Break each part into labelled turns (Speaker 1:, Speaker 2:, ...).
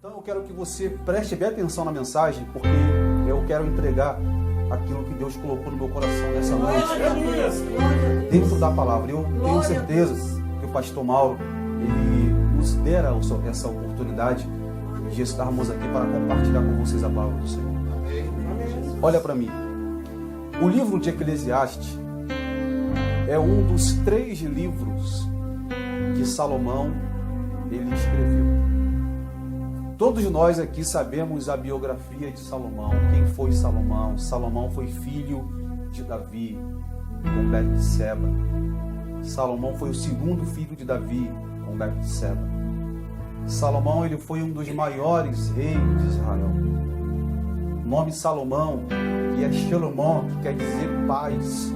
Speaker 1: Então eu quero que você preste bem atenção na mensagem, porque eu quero entregar aquilo que Deus colocou no meu coração nessa noite, dentro da palavra. Eu tenho certeza que o pastor Mauro, ele nos dera essa oportunidade de estarmos aqui para compartilhar com vocês a palavra do Senhor. Olha para mim. O livro de Eclesiastes é um dos 3 livros que Salomão ele escreveu. Todos nós aqui sabemos a biografia de Salomão. Quem foi Salomão? Salomão foi filho de Davi com Betseba. Salomão foi o segundo filho de Davi com Betseba. Salomão ele foi um dos maiores reis de Israel. O nome Salomão, que é Shalomó, que quer dizer paz.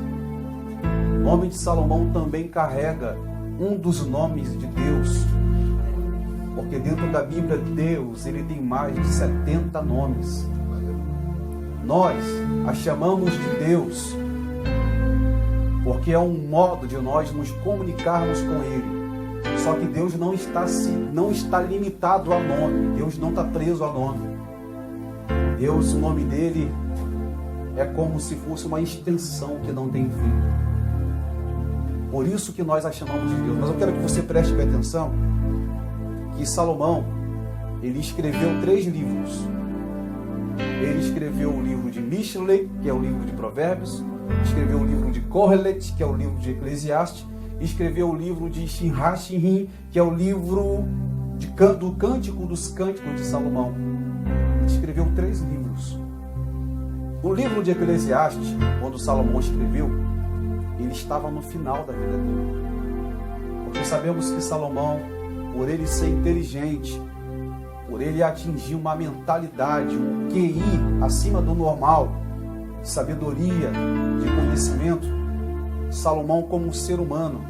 Speaker 1: O nome de Salomão também carrega um dos nomes de Deus. Porque dentro da Bíblia, Deus, ele tem mais de 70 nomes. Nós a chamamos de Deus, porque é um modo de nós nos comunicarmos com Ele. Só que Deus não está limitado a nome. Deus não está preso a nome. Deus, o nome dele é como se fosse uma extensão que não tem fim. Por isso que nós a chamamos de Deus. Mas eu quero que você preste bem atenção que Salomão, ele escreveu 3 livros. Ele escreveu o livro de Mishlei, que é o livro de Provérbios, escreveu o livro de Kohelet, que é o livro de Eclesiastes, e escreveu o livro de Shirachim, que é o livro do Cântico dos Cânticos de Salomão. Ele escreveu 3 livros. O livro de Eclesiastes, quando Salomão escreveu, ele estava no final da vida dele. Porque sabemos que Salomão, por ele ser inteligente, por ele atingir uma mentalidade, um QI acima do normal, de sabedoria, de conhecimento, Salomão, como um ser humano,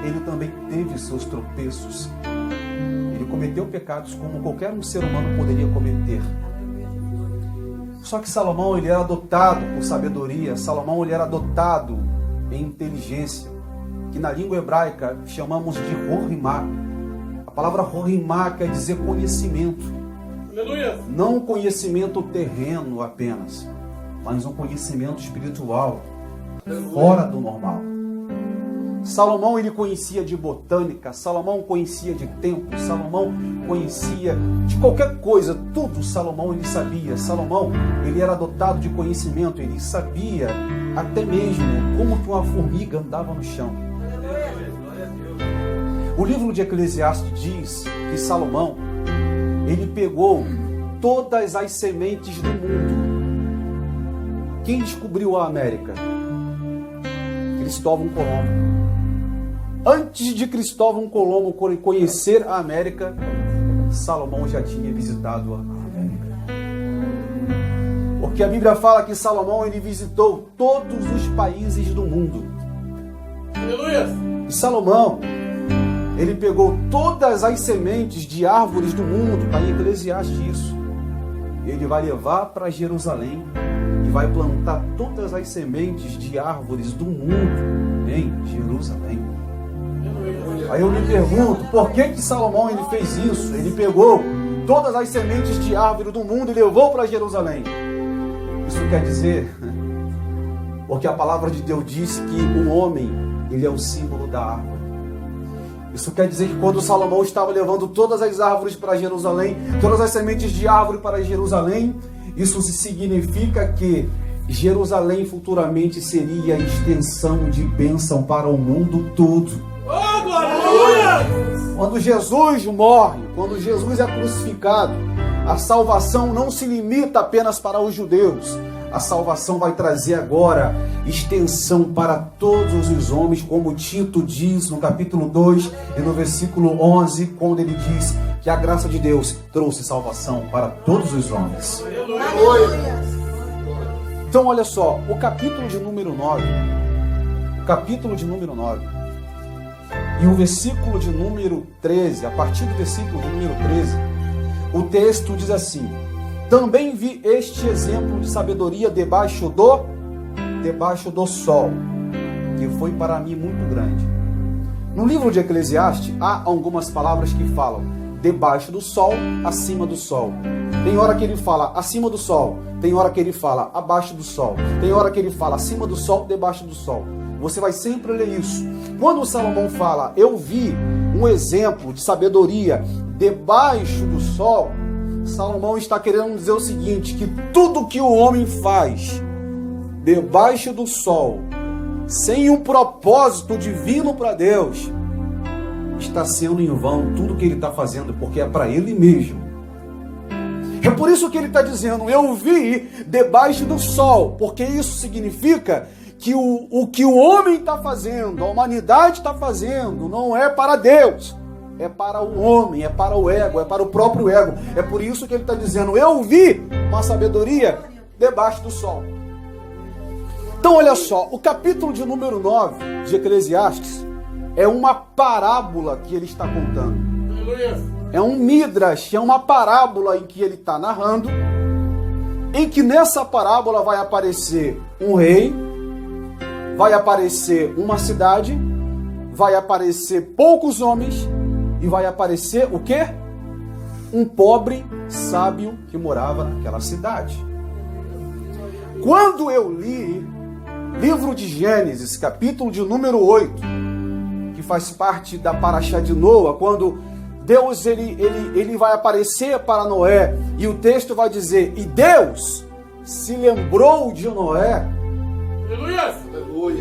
Speaker 1: ele também teve seus tropeços. Ele cometeu pecados como qualquer um ser humano poderia cometer. Só que Salomão, ele era dotado por sabedoria. Salomão, ele era dotado em inteligência, que na língua hebraica chamamos de rorimá. A palavra rorimá quer dizer conhecimento.
Speaker 2: Aleluia.
Speaker 1: Não um conhecimento terreno apenas, mas um conhecimento espiritual, fora do normal. Salomão, ele conhecia de botânica, Salomão conhecia de templo, Salomão conhecia de qualquer coisa, tudo Salomão ele sabia. Salomão, ele era dotado de conhecimento, ele sabia até mesmo como que uma formiga andava no chão. O livro de Eclesiastes diz que Salomão, ele pegou todas as sementes do mundo. Quem descobriu a América? Cristóvão Colombo. Antes de Cristóvão Colombo conhecer a América, Salomão já tinha visitado a América. Porque a Bíblia fala que Salomão ele visitou todos os países do mundo.
Speaker 2: Aleluia.
Speaker 1: E Salomão, ele pegou todas as sementes de árvores do mundo, está em Eclesiastes isso. Ele vai levar para Jerusalém e vai plantar todas as sementes de árvores do mundo em Jerusalém. Aí eu me pergunto, por que Salomão ele fez isso? Ele pegou todas as sementes de árvore do mundo e levou para Jerusalém. Isso quer dizer, porque a palavra de Deus diz que o homem, ele é o símbolo da árvore. Isso quer dizer que quando Salomão estava levando todas as árvores para Jerusalém, todas as sementes de árvore para Jerusalém, isso significa que Jerusalém futuramente seria a extensão de bênção para o mundo todo.
Speaker 2: Oh, glória!
Speaker 1: Quando Jesus morre, quando Jesus é crucificado, a salvação não se limita apenas para os judeus. A salvação vai trazer agora extensão para todos os homens, como Tito diz no capítulo 2 e no versículo 11, quando ele diz que a graça de Deus trouxe salvação para todos os homens. Então olha só, o capítulo de número 9, e o versículo de número 13, a partir do versículo de número 13, o texto diz assim: também vi este exemplo de sabedoria debaixo do sol, que foi para mim muito grande. No livro de Eclesiastes, há algumas palavras que falam: debaixo do sol, acima do sol. Tem hora que ele fala acima do sol, tem hora que ele fala abaixo do sol, tem hora que ele fala acima do sol, debaixo do sol. Você vai sempre ler isso. Quando o Salomão fala, eu vi um exemplo de sabedoria debaixo do sol, Salomão está querendo dizer o seguinte, que tudo que o homem faz debaixo do sol, sem um propósito divino para Deus, está sendo em vão tudo que ele está fazendo, porque é para ele mesmo. É por isso que ele está dizendo, eu vi debaixo do sol, porque isso significa que o que o homem está fazendo, a humanidade está fazendo, não é para Deus, é para o homem, é para o ego, é para o próprio ego. É por isso que ele está dizendo, eu vi uma sabedoria debaixo do sol. Então olha só, o capítulo de número 9 de Eclesiastes é uma parábola que ele está contando. É um midrash, é uma parábola em que ele está narrando, em que nessa parábola vai aparecer um rei, vai aparecer uma cidade, vai aparecer poucos homens e vai aparecer o quê? Um pobre sábio que morava naquela cidade. Quando eu li livro de Gênesis, capítulo de número 8, que faz parte da Paraxá de Noa, quando Deus ele vai aparecer para Noé e o texto vai dizer, e Deus se lembrou de Noé.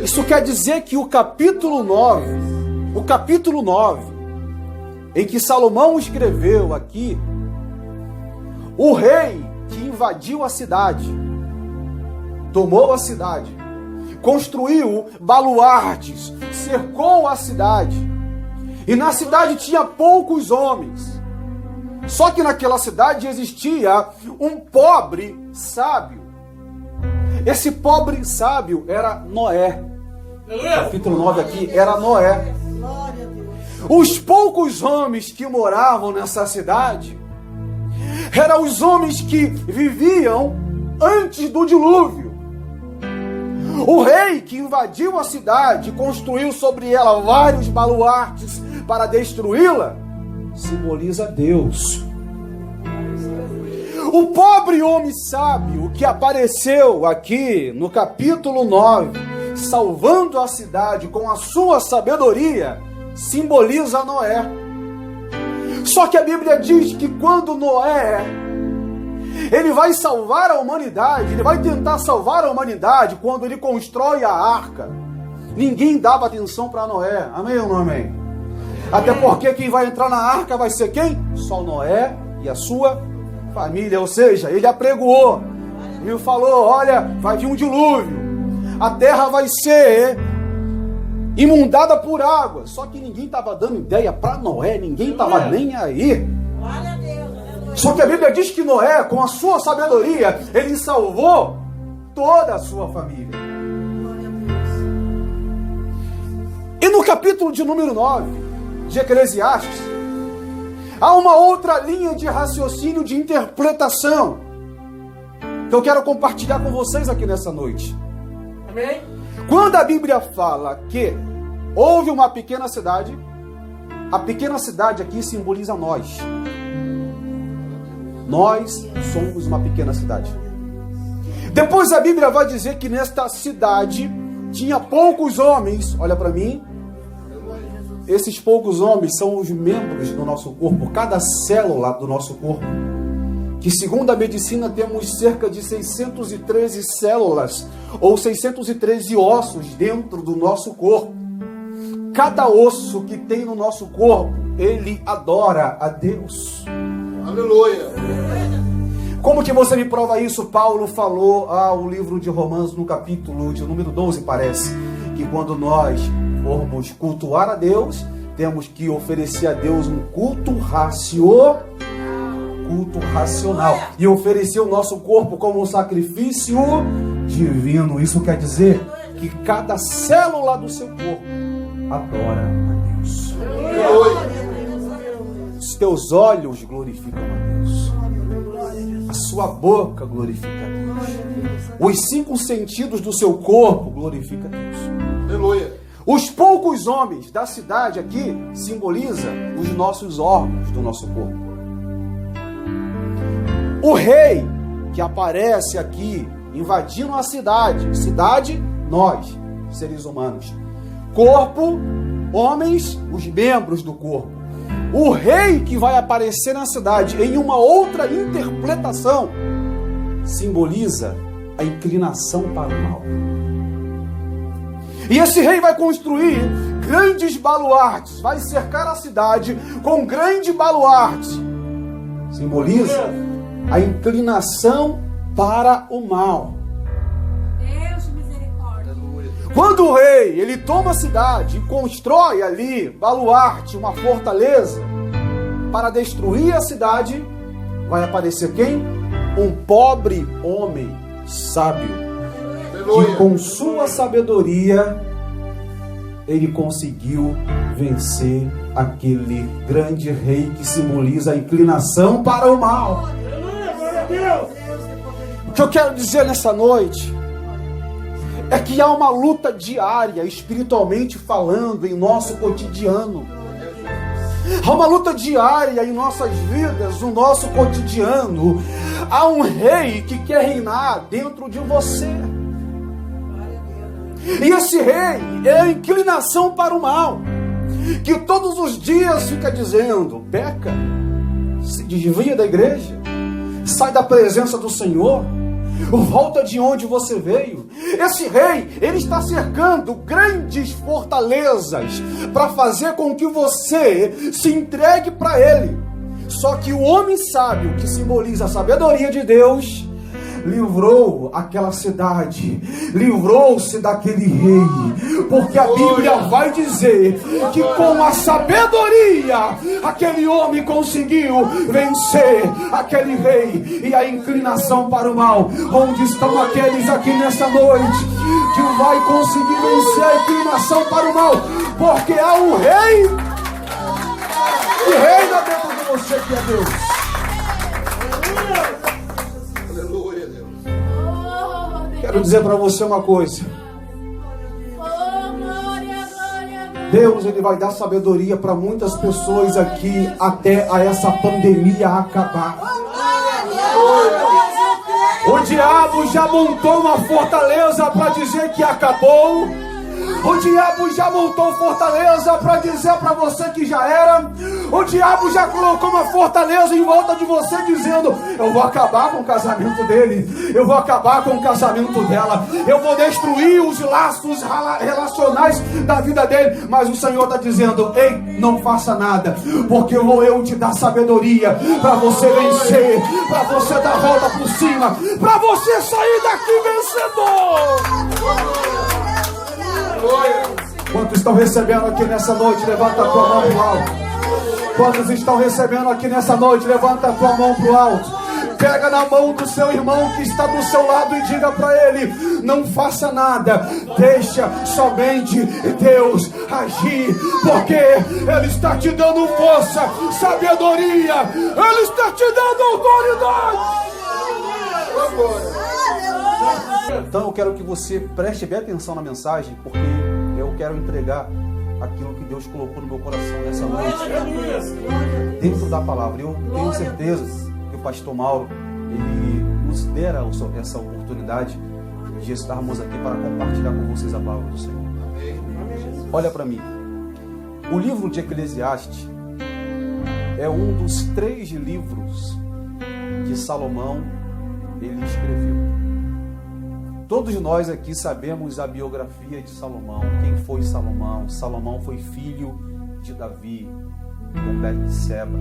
Speaker 1: Isso quer dizer que o capítulo 9, em que Salomão escreveu aqui, o rei que invadiu a cidade, tomou a cidade, construiu baluartes, cercou a cidade, e na cidade tinha poucos homens. Só que naquela cidade existia um pobre sábio. Esse pobre sábio era Noé. Capítulo 9 aqui era Noé. Os poucos homens que moravam nessa cidade eram os homens que viviam antes do dilúvio. O rei que invadiu a cidade, construiu sobre ela vários baluartes para destruí-la, simboliza Deus. O pobre homem sábio que apareceu aqui no capítulo 9, salvando a cidade com a sua sabedoria, simboliza Noé. Só que a Bíblia diz que quando Noé, ele vai salvar a humanidade, ele vai tentar salvar a humanidade, quando ele constrói a arca, ninguém dava atenção para Noé. Amém ou não amém? Até porque quem vai entrar na arca vai ser quem? Só Noé e a sua família. Ou seja, ele apregoou, ele falou, olha, vai vir um dilúvio, a terra vai ser inundada por água. Só que ninguém estava dando ideia para Noé, ninguém estava nem aí. Só que a Bíblia diz que Noé, com a sua sabedoria, ele salvou toda a sua família. E no capítulo de número 9 de Eclesiastes, há uma outra linha de raciocínio, de interpretação, que eu quero compartilhar com vocês aqui nessa noite.
Speaker 2: Amém?
Speaker 1: Quando a Bíblia fala que houve uma pequena cidade, a pequena cidade aqui simboliza nós. Nós somos uma pequena cidade. Depois a Bíblia vai dizer que nesta cidade tinha poucos homens. Olha para mim. Esses poucos homens são os membros do nosso corpo, cada célula do nosso corpo. Que segundo a medicina temos cerca de 613 células ou 613 ossos dentro do nosso corpo. Cada osso que tem no nosso corpo, ele adora a Deus.
Speaker 2: Aleluia.
Speaker 1: Como que você me prova isso? Paulo falou ao livro de Romanos, no capítulo de número 12, parece, que quando nós formos cultuar a Deus, temos que oferecer a Deus um culto racional e oferecer o nosso corpo como um sacrifício divino. Isso quer dizer que cada célula do seu corpo adora a Deus. Os teus olhos glorificam a Deus. A sua boca glorifica a Deus. Os 5 sentidos do seu corpo glorificam a Deus.
Speaker 2: Aleluia.
Speaker 1: Os poucos homens da cidade aqui simboliza os nossos órgãos do nosso corpo. O rei que aparece aqui invadindo a cidade, nós, seres humanos. Corpo, homens, os membros do corpo. O rei que vai aparecer na cidade em uma outra interpretação simboliza a inclinação para o mal. E esse rei vai construir grandes baluartes, vai cercar a cidade com grande baluarte. Simboliza a inclinação para o mal.
Speaker 3: Deus de misericórdia.
Speaker 1: Quando o rei, ele toma a cidade e constrói ali baluarte, uma fortaleza, para destruir a cidade, vai aparecer quem? Um pobre homem sábio, que com sua sabedoria ele conseguiu vencer aquele grande rei que simboliza a inclinação para o mal. O que eu quero dizer nessa noite é que há uma luta diária, espiritualmente falando, em nosso cotidiano. Há uma luta diária em nossas vidas, no nosso cotidiano. Há um rei que quer reinar dentro de você. E esse rei é a inclinação para o mal, que todos os dias fica dizendo: peca, se desvia da igreja, sai da presença do Senhor, volta de onde você veio. Esse rei, ele está cercando grandes fortalezas para fazer com que você se entregue para ele. Só que o homem sábio, que simboliza a sabedoria de Deus, livrou aquela cidade, livrou-se daquele rei, porque a Bíblia vai dizer que com a sabedoria aquele homem conseguiu vencer aquele rei e a inclinação para o mal. Onde estão aqueles aqui nessa noite que vai conseguir vencer a inclinação para o mal? Porque há um rei que reina dentro de você, que é Deus. Quero dizer para você uma coisa. Deus, ele vai dar sabedoria para muitas pessoas aqui até a essa pandemia acabar. O diabo já montou uma fortaleza para dizer que acabou. O diabo já montou fortaleza para dizer para você que já era. O diabo já colocou uma fortaleza em volta de você dizendo: eu vou acabar com o casamento dele, eu vou acabar com o casamento dela, eu vou destruir os laços relacionais da vida dele. Mas o Senhor está dizendo: ei, não faça nada, porque vou eu te dar sabedoria para você vencer, para você dar a volta por cima, para você sair daqui vencedor. Quantos estão recebendo aqui nessa noite? Levanta a tua mão para o alto. Quantos estão recebendo aqui nessa noite? Levanta a tua mão para o alto. Pega na mão do seu irmão que está do seu lado e diga para ele: não faça nada, deixa somente Deus agir, porque Ele está te dando força, sabedoria, Ele está te dando autoridade. Então eu quero que você preste bem atenção na mensagem, porque eu quero entregar aquilo que Deus colocou no meu coração nessa noite, dentro da palavra. Eu tenho certeza que o pastor Mauro, ele nos dera essa oportunidade de estarmos aqui para compartilhar com vocês a palavra do Senhor. Olha para mim, o livro de Eclesiastes é um dos 3 livros que Salomão ele escreveu. Todos nós aqui sabemos a biografia de Salomão. Quem foi Salomão? Salomão foi filho de Davi com Betseba.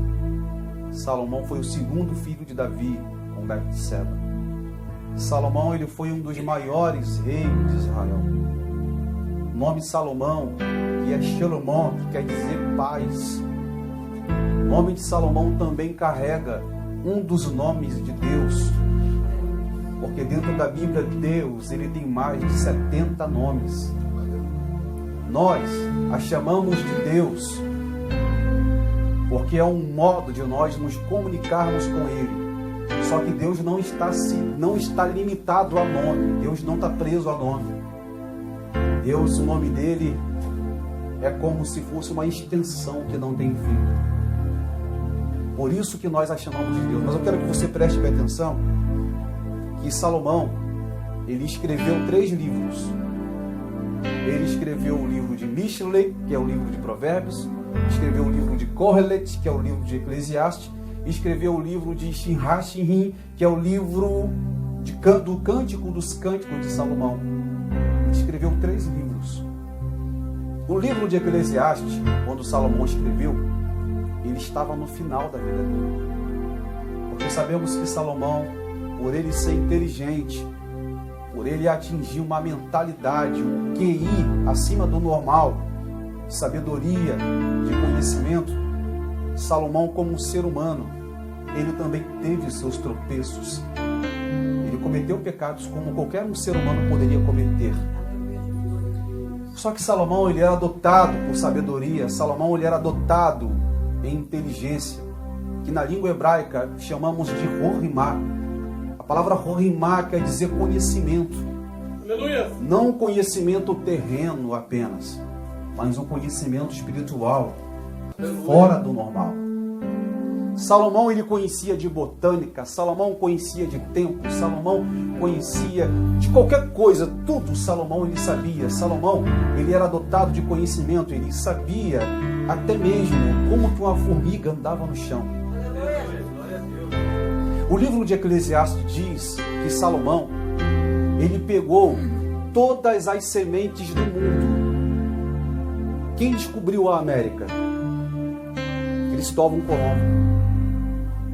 Speaker 1: Salomão foi o segundo filho de Davi com Betseba. Salomão, ele foi um dos maiores reis de Israel. O nome Salomão, que é Shalomão, que quer dizer paz. O nome de Salomão também carrega um dos nomes de Deus. Porque dentro da Bíblia, Deus, ele tem mais de 70 nomes. Nós a chamamos de Deus, porque é um modo de nós nos comunicarmos com Ele. Só que Deus não está limitado a nome. Deus não está preso a nome. Deus, o nome dele é como se fosse uma extensão que não tem fim. Por isso que nós a chamamos de Deus. Mas eu quero que você preste bem atenção que Salomão, ele escreveu 3 livros. Ele escreveu o livro de Mishlei, que é o livro de Provérbios, escreveu o livro de Kohelet, que é o livro de Eclesiastes, e escreveu o livro de Shirachim, que é o livro do Cântico dos Cânticos de Salomão. Ele escreveu 3 livros. O livro de Eclesiastes, quando Salomão escreveu, ele estava no final da vida dele. Porque sabemos que Salomão, por ele ser inteligente, por ele atingir uma mentalidade, um QI acima do normal, de sabedoria, de conhecimento, Salomão, como um ser humano, ele também teve seus tropeços. Ele cometeu pecados como qualquer um ser humano poderia cometer. Só que Salomão, ele era dotado por sabedoria. Salomão, ele era dotado em inteligência, que na língua hebraica chamamos de rorimá. A palavra rorimá quer dizer conhecimento.
Speaker 2: Aleluia.
Speaker 1: Não um conhecimento terreno apenas, mas um conhecimento espiritual, fora do normal. Salomão, ele conhecia de botânica, Salomão conhecia de tempo, Salomão conhecia de qualquer coisa, tudo Salomão ele sabia. Salomão, ele era dotado de conhecimento, ele sabia até mesmo como que uma formiga andava no chão. O livro de Eclesiastes diz que Salomão, ele pegou todas as sementes do mundo. Quem descobriu a América? Cristóvão Colombo.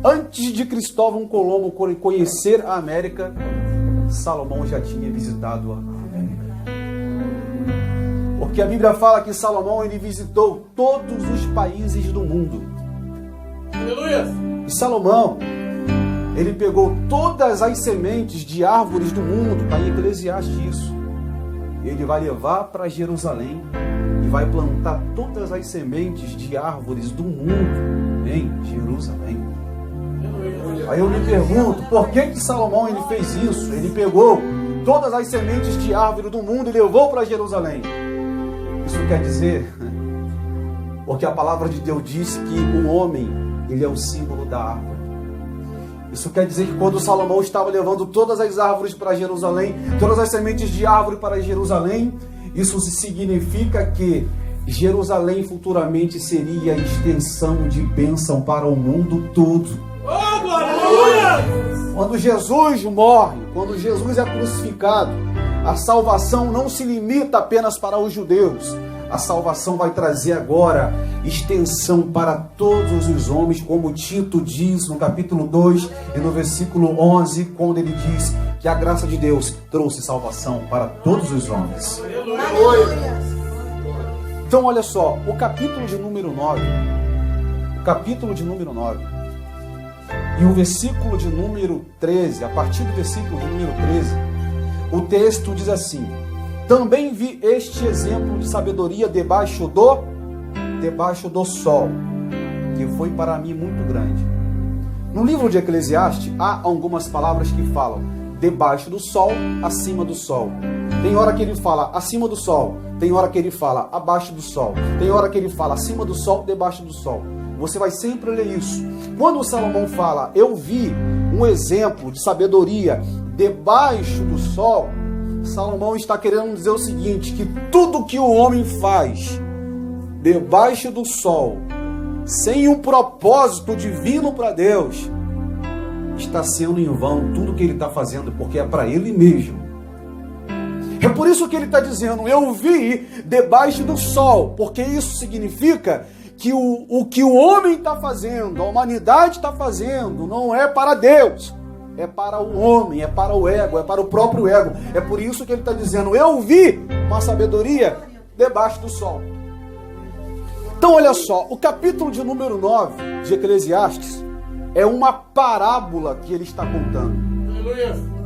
Speaker 1: Antes de Cristóvão Colombo conhecer a América, Salomão já tinha visitado a América. Porque a Bíblia fala que Salomão, ele visitou todos os países do mundo.
Speaker 2: Aleluia.
Speaker 1: E Salomão, ele pegou todas as sementes de árvores do mundo, está em Eclesiastes isso. Ele vai levar para Jerusalém e vai plantar todas as sementes de árvores do mundo em Jerusalém. Aí eu me pergunto, por que Salomão ele fez isso? Ele pegou todas as sementes de árvore do mundo e levou para Jerusalém. Isso quer dizer, porque a palavra de Deus diz que o homem, ele é o símbolo da árvore. Isso quer dizer que quando Salomão estava levando todas as árvores para Jerusalém, todas as sementes de árvore para Jerusalém, isso significa que Jerusalém futuramente seria a extensão de bênção para o mundo todo. Quando Jesus morre, quando Jesus é crucificado, a salvação não se limita apenas para os judeus. A salvação vai trazer agora extensão para todos os homens, como Tito diz no capítulo 2 e no versículo 11, quando ele diz que a graça de Deus trouxe salvação para todos os homens. Então olha só, o capítulo de número 9, e o versículo de número 13, a partir do versículo de número 13, o texto diz assim: também vi este exemplo de sabedoria debaixo do sol, que foi para mim muito grande. No livro de Eclesiastes, há algumas palavras que falam debaixo do sol, acima do sol. Tem hora que ele fala acima do sol, tem hora que ele fala abaixo do sol, tem hora que ele fala acima do sol, debaixo do sol. Você vai sempre ler isso. Quando o Salomão fala, eu vi um exemplo de sabedoria debaixo do sol, Salomão está querendo dizer o seguinte, que tudo que o homem faz debaixo do sol, sem um propósito divino para Deus, está sendo em vão tudo que ele está fazendo, porque é para ele mesmo. É por isso que ele está dizendo, eu vi debaixo do sol, porque isso significa que o que o homem está fazendo, a humanidade está fazendo, não é para Deus, é para o homem, é para o ego, é para o próprio ego. É por isso que ele está dizendo, eu vi uma sabedoria debaixo do sol. Então olha só, o capítulo de número 9 de Eclesiastes é uma parábola que ele está contando.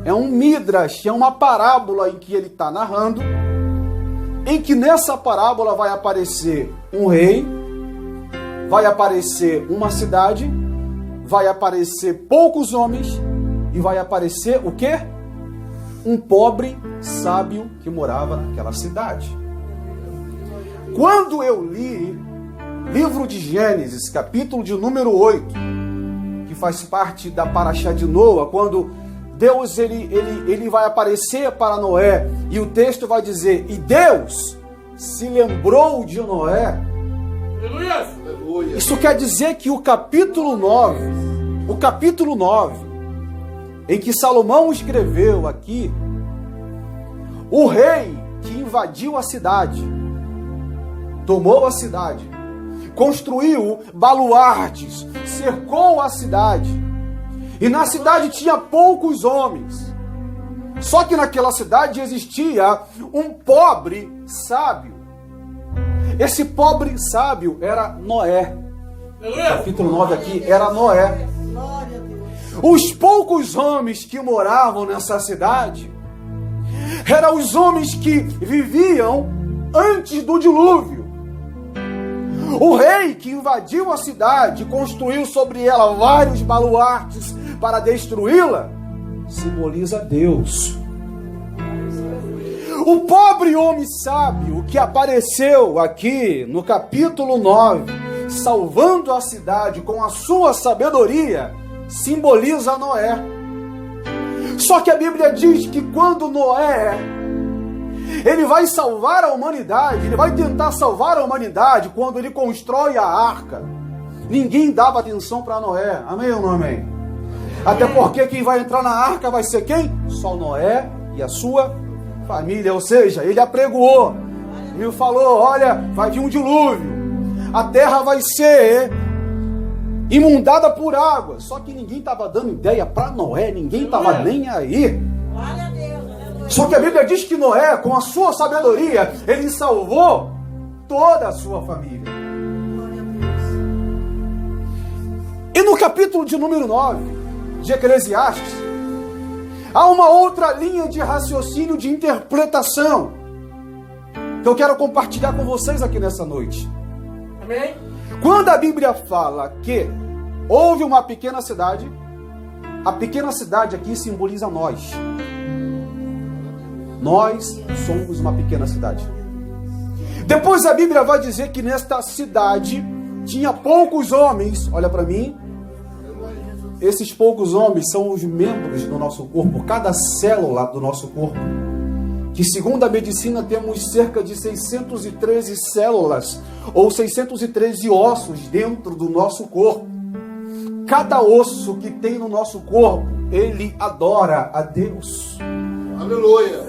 Speaker 1: É um midrash, é uma parábola em que ele está narrando, em que nessa parábola vai aparecer um rei, vai aparecer uma cidade, vai aparecer poucos homens e vai aparecer o quê? Um pobre sábio que morava naquela cidade. Quando eu li livro de Gênesis, capítulo de número 8, que faz parte da Paraxá de Noa, quando Deus ele vai aparecer para Noé, e o texto vai dizer, e Deus se lembrou de Noé.
Speaker 2: Aleluia.
Speaker 1: Isso quer dizer que o capítulo 9, em que Salomão escreveu aqui, o rei que invadiu a cidade, tomou a cidade, construiu baluartes, cercou a cidade, e na cidade tinha poucos homens. Só que naquela cidade existia um pobre sábio. Esse pobre sábio era Noé. Capítulo 9 aqui era Noé. Os poucos homens que moravam nessa cidade eram os homens que viviam antes do dilúvio. O rei que invadiu a cidade, construiu sobre ela vários baluartes para destruí-la, simboliza Deus. O pobre homem sábio que apareceu aqui no capítulo 9, salvando a cidade com a sua sabedoria, simboliza Noé. Só que a Bíblia diz que quando Noé, ele vai salvar a humanidade, ele vai tentar salvar a humanidade quando ele constrói a arca, ninguém dava atenção para Noé. Amém ou não amém? Até porque quem vai entrar na arca vai ser quem? Só Noé e a sua família. Ou seja, ele apregoou, ele falou, olha, vai vir um dilúvio, a terra vai ser inundada por água. Só que ninguém estava dando ideia para Noé, ninguém estava nem aí. Só que a Bíblia diz que Noé, com a sua sabedoria, ele salvou toda a sua família. E no capítulo de número 9 de Eclesiastes, há uma outra linha de raciocínio, de interpretação, que eu quero compartilhar com vocês aqui nessa noite.
Speaker 2: Amém?
Speaker 1: Quando a Bíblia fala que houve uma pequena cidade, a pequena cidade aqui simboliza nós. Nós somos uma pequena cidade. Depois a Bíblia vai dizer que nesta cidade tinha poucos homens. Olha para mim. Esses poucos homens são os membros do nosso corpo, cada célula do nosso corpo. Que segundo a medicina temos cerca de 613 células ou 613 ossos dentro do nosso corpo. Cada osso que tem no nosso corpo, ele adora a Deus.
Speaker 2: Aleluia.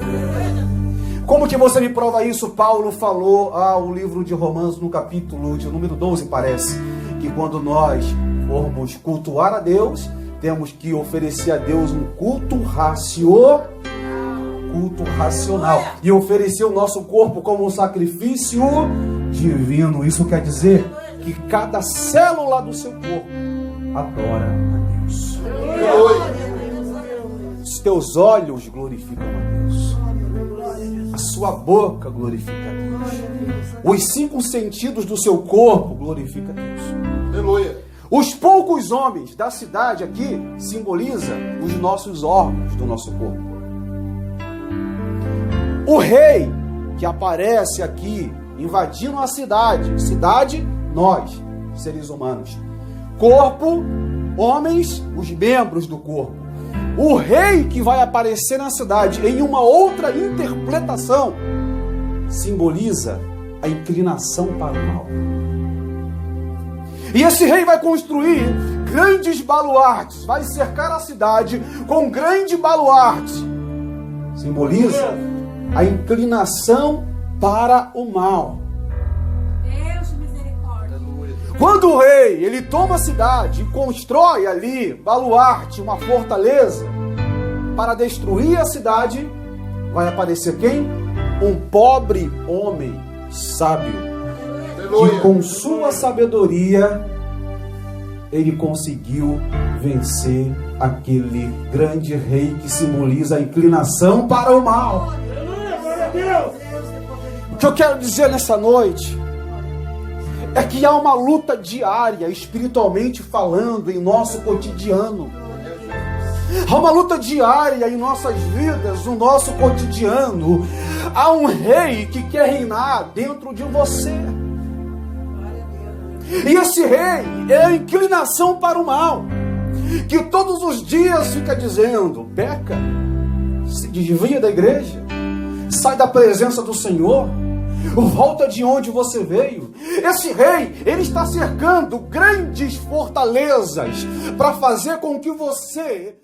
Speaker 1: Como que você me prova isso? Paulo falou ao livro de Romanos, no capítulo de número 12, parece, que quando nós formos cultuar a Deus, temos que oferecer a Deus um culto racional, e oferecer o nosso corpo como um sacrifício divino. Isso quer dizer que cada célula do seu corpo adora a Deus. Os teus olhos glorificam a Deus, a sua boca glorifica a Deus, os 5 sentidos do seu corpo glorificam a Deus.
Speaker 2: Aleluia.
Speaker 1: Os poucos homens da cidade aqui simboliza os nossos órgãos do nosso corpo. O rei que aparece aqui invadindo a cidade, nós, seres humanos. Corpo, homens, os membros do corpo. O rei que vai aparecer na cidade em uma outra interpretação simboliza a inclinação para o mal. E esse rei vai construir grandes baluartes, vai cercar a cidade com grande baluarte. Simboliza a inclinação para o mal.
Speaker 3: Deus de misericórdia.
Speaker 1: Quando o rei, ele toma a cidade e constrói ali baluarte, uma fortaleza, para destruir a cidade, vai aparecer quem? Um pobre homem sábio, que com sua sabedoria ele conseguiu vencer aquele grande rei que simboliza a inclinação para o mal. O que eu quero dizer nessa noite é que há uma luta diária, espiritualmente falando, em nosso cotidiano. Há uma luta diária em nossas vidas, no nosso cotidiano. Há um rei que quer reinar dentro de você. E esse rei é a inclinação para o mal, que todos os dias fica dizendo: peca, se desvia da igreja, sai da presença do Senhor, volta de onde você veio. Esse rei, ele está cercando grandes fortalezas para fazer com que você